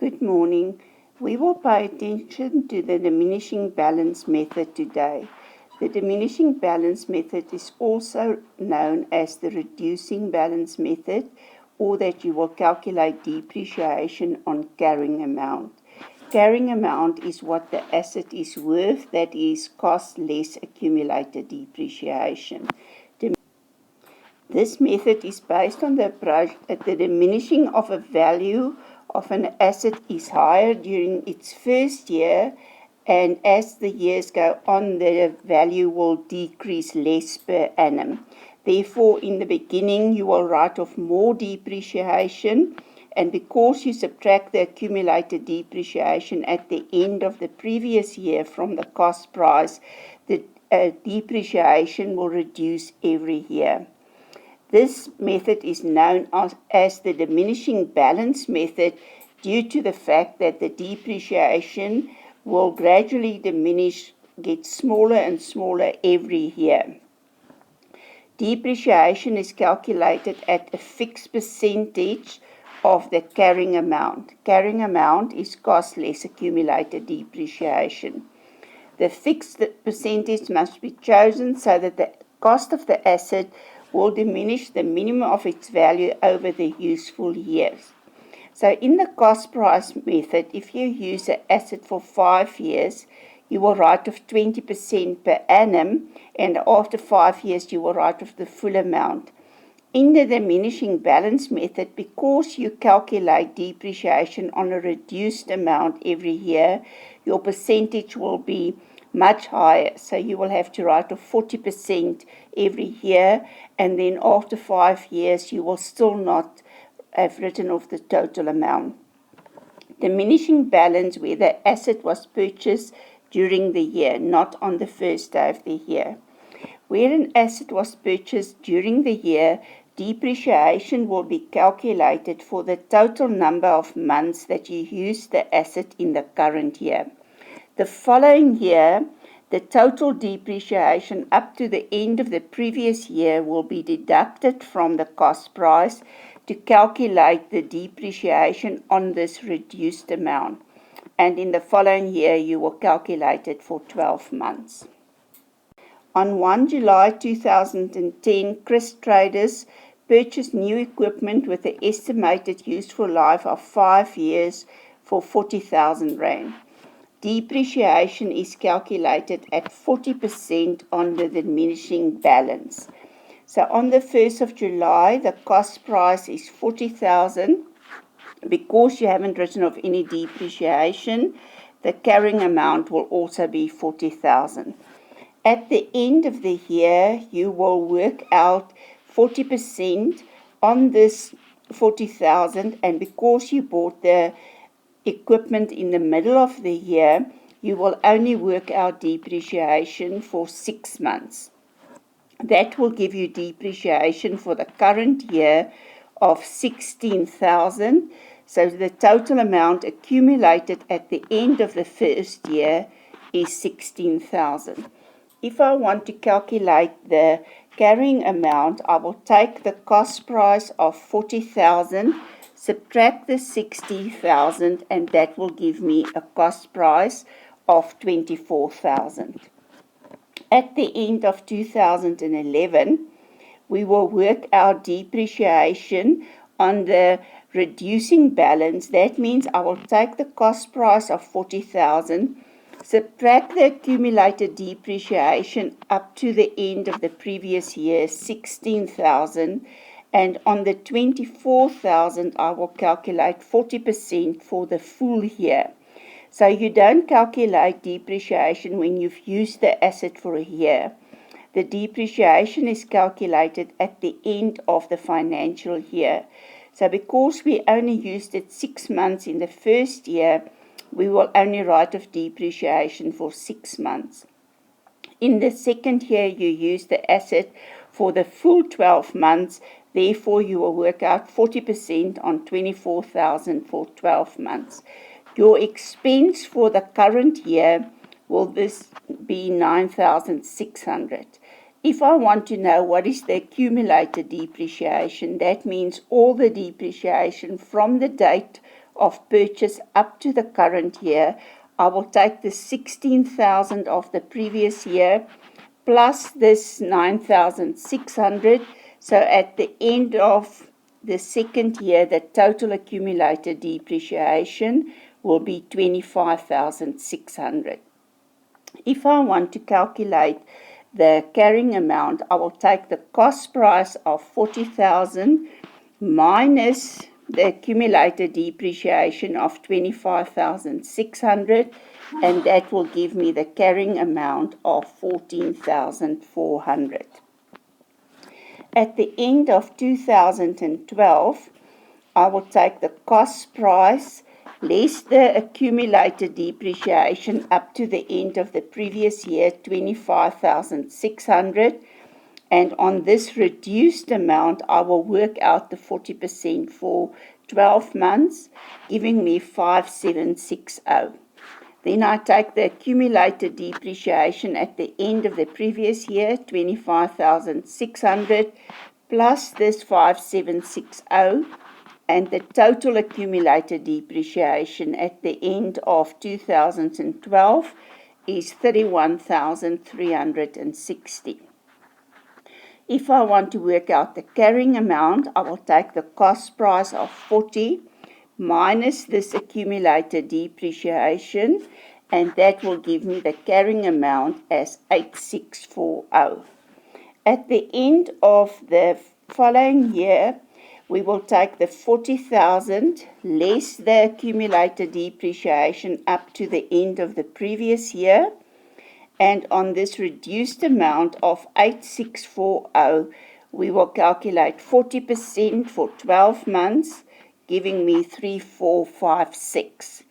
Good morning. We will pay attention to the diminishing balance method today. The diminishing balance method is also known as the reducing balance method, or that you will calculate depreciation on carrying amount. Carrying amount is what the asset is worth, that is, cost less accumulated depreciation. This method is based on the approach that the diminishing of a value of an asset is higher during its first year, and as the years go on, the value will decrease less per annum. Therefore, in the beginning, you will write off more depreciation, and because you subtract the accumulated depreciation at the end of the previous year from the cost price, the depreciation will reduce every year. This method is known as the diminishing balance method due to the fact that the depreciation will gradually diminish, get smaller and smaller every year. Depreciation is calculated at a fixed percentage of the carrying amount. Carrying amount is cost less accumulated depreciation. The fixed percentage must be chosen so that the cost of the asset will diminish the minimum of its value over the useful years. So in the cost price method, if you use an asset for 5 years, you will write off 20% per annum, and after 5 years you will write off the full amount. In the diminishing balance method, because you calculate depreciation on a reduced amount every year, your percentage will be much higher. So you will have to write off 40% every year, and then after 5 years you will still not have written off the total amount. Diminishing balance where the asset was purchased during the year, not on the first day of the year. Where an asset was purchased during the year, depreciation will be calculated for the total number of months that you used the asset in the current year. The following year, the total depreciation up to the end of the previous year will be deducted from the cost price to calculate the depreciation on this reduced amount. And in the following year, you will calculate it for 12 months. On 1 July 2010, Chris Traders purchased new equipment with an estimated useful life of 5 years for 40,000 Rand. Depreciation is calculated at 40% on the diminishing balance. So on the 1st of July, the cost price is 40,000. Because you haven't written off any depreciation, the carrying amount will also be 40,000. At the end of the year, you will work out 40% on this 40,000, and because you bought the equipment in the middle of the year, you will only work out depreciation for 6 months. That will give you depreciation for the current year of 16,000. So the total amount accumulated at the end of the first year is 16,000. If I want to calculate the carrying amount, I will take the cost price of 40,000, subtract the 60,000, and that will give me a cost price of 24,000. At the end of 2011, we will work out depreciation on the reducing balance. That means I will take the cost price of 40,000, subtract the accumulated depreciation up to the end of the previous year, 16,000, and on the 24,000, I will calculate 40% for the full year. So you don't calculate depreciation when you've used the asset for a year. The depreciation is calculated at the end of the financial year. So because we only used it 6 months in the first year, we will only write off depreciation for 6 months. In the second year, you use the asset for the full 12 months. Therefore, you will work out 40% on 24,000 for 12 months. Your expense for the current year will this be 9,600. If I want to know what is the accumulated depreciation, that means all the depreciation from the date of purchase up to the current year, I will take the 16,000 of the previous year plus this 9,600. So at the end of the second year, the total accumulated depreciation will be 25,600. If I want to calculate the carrying amount, I will take the cost price of 40,000 minus the accumulated depreciation of 25,600, and that will give me the carrying amount of 14,400. At the end of 2012, I will take the cost price less the accumulated depreciation up to the end of the previous year, 25,600, and on this reduced amount, I will work out the 40% for 12 months, giving me 5,760. Then I take the accumulated depreciation at the end of the previous year, 25,600, plus this 5,760, and the total accumulated depreciation at the end of 2012 is 31,360. If I want to work out the carrying amount, I will take the cost price of 40 minus this accumulated depreciation, and that will give me the carrying amount as 8640. At the end of the following year, we will take the 40,000 less the accumulated depreciation up to the end of the previous year, and on this reduced amount of 8640, we will calculate 40% for 12 months, giving me 3456.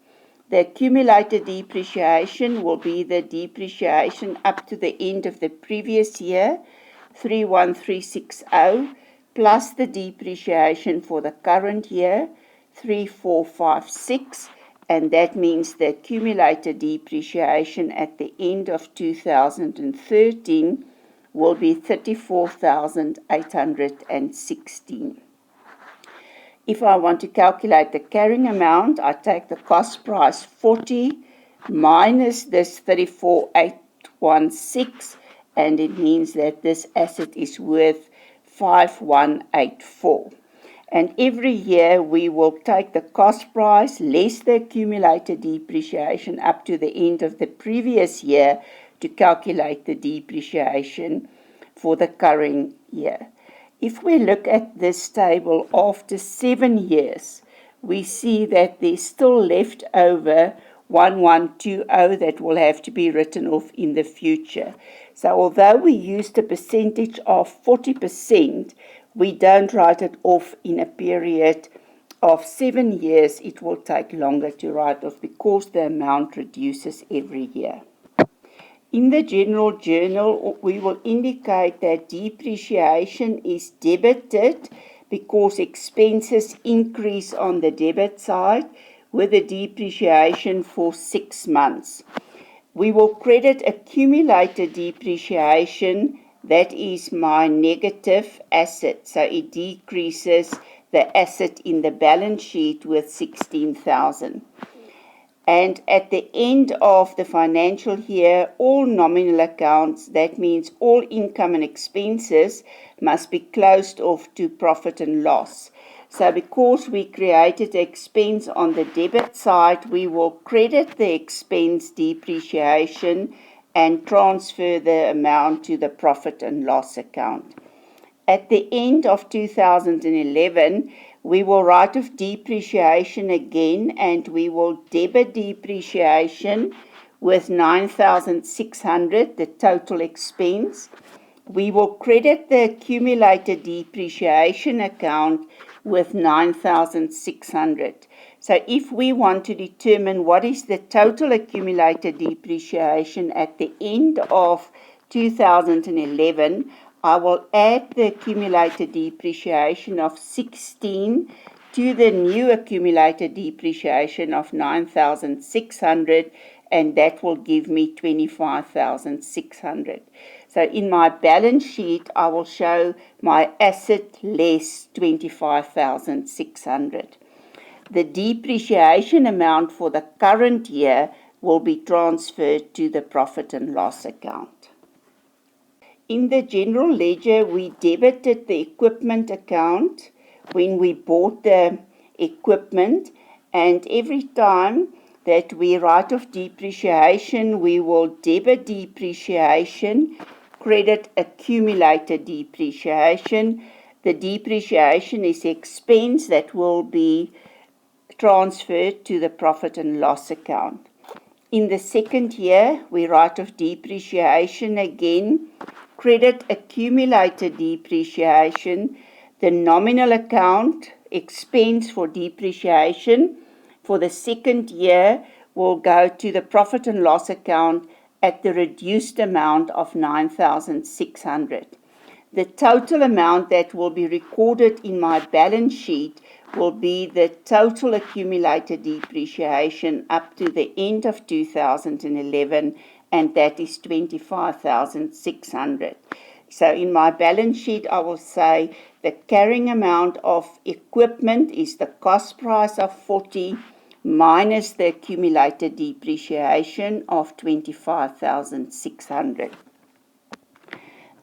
The accumulated depreciation will be the depreciation up to the end of the previous year, 31360, plus the depreciation for the current year, 3456, and that means the accumulated depreciation at the end of 2013 will be 34,816. If I want to calculate the carrying amount, I take the cost price 40 minus this 34,816, and it means that this asset is worth 5,184. And every year we will take the cost price less the accumulated depreciation up to the end of the previous year to calculate the depreciation for the current year. If we look at this table after 7 years, we see that there's still left over 1120 that will have to be written off in the future. So although we used a percentage of 40%, we don't write it off in a period of 7 years. It will take longer to write off because the amount reduces every year. In the general journal, we will indicate that depreciation is debited because expenses increase on the debit side with a depreciation for 6 months. We will credit accumulated depreciation, that is my negative asset, so it decreases the asset in the balance sheet with 16,000. And at the end of the financial year, all nominal accounts, that means all income and expenses, must be closed off to profit and loss. So because we created the expense on the debit side, we will credit the expense depreciation and transfer the amount to the profit and loss account. At the end of 2011, we will write off depreciation again, and we will debit depreciation with 9,600, the total expense. We will credit the accumulated depreciation account with 9,600. So if we want to determine what is the total accumulated depreciation at the end of 2011, I will add the accumulated depreciation of 16 to the new accumulated depreciation of 9,600, and that will give me 25,600. So in my balance sheet, I will show my asset less 25,600. The depreciation amount for the current year will be transferred to the profit and loss account. In the general ledger, we debited the equipment account when we bought the equipment, and every time that we write off depreciation, we will debit depreciation, credit accumulated depreciation. The depreciation is expense that will be transferred to the profit and loss account. In the second year, we write off depreciation again, credit accumulated depreciation, the nominal account expense for depreciation for the second year will go to the profit and loss account at the reduced amount of 9,600. The total amount that will be recorded in my balance sheet will be the total accumulated depreciation up to the end of 2011, and that is 25,600. So in my balance sheet, I will say the carrying amount of equipment is the cost price of 40 minus the accumulated depreciation of 25,600.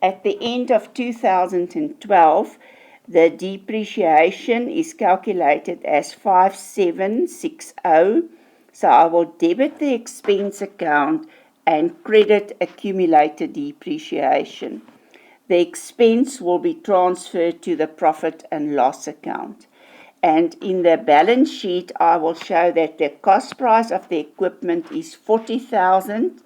At the end of 2012, the depreciation is calculated as 5760. So I will debit the expense account and credit accumulated depreciation. The expense will be transferred to the profit and loss account. And in the balance sheet, I will show that the cost price of the equipment is 40,000.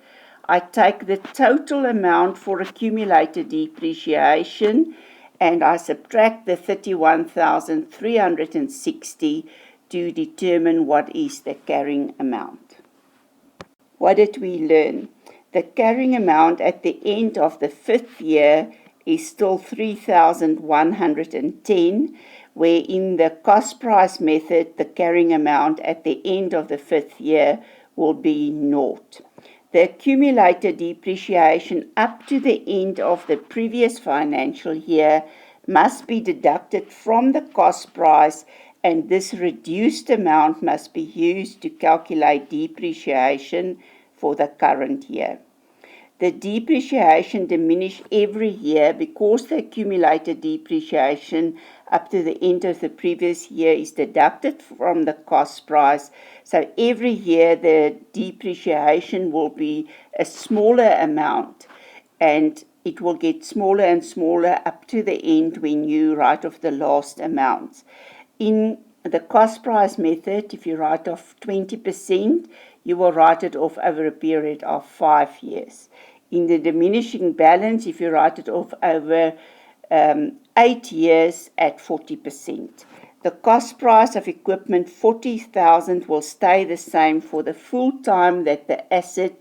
I take the total amount for accumulated depreciation and I subtract the 31,360 to determine what is the carrying amount. What did we learn? The carrying amount at the end of the fifth year is still 3,110, where in the cost price method, the carrying amount at the end of the fifth year will be naught. The accumulated depreciation up to the end of the previous financial year must be deducted from the cost price, and this reduced amount must be used to calculate depreciation for the current year. The depreciation diminishes every year because the accumulated depreciation up to the end of the previous year is deducted from the cost price. So every year the depreciation will be a smaller amount, and it will get smaller and smaller up to the end when you write off the last amounts. In the cost price method, if you write off 20%, you will write it off over a period of 5 years. In the diminishing balance, if you write it off over 8 years at 40%. The cost price of equipment, 40,000, will stay the same for the full time that the asset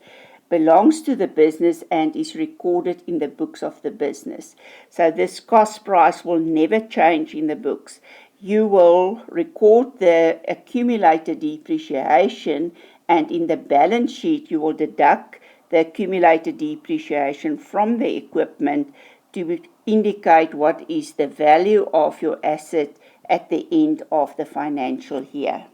belongs to the business and is recorded in the books of the business. So this cost price will never change in the books. You will record the accumulated depreciation, and in the balance sheet you will deduct the accumulated depreciation from the equipment to indicate what is the value of your asset at the end of the financial year.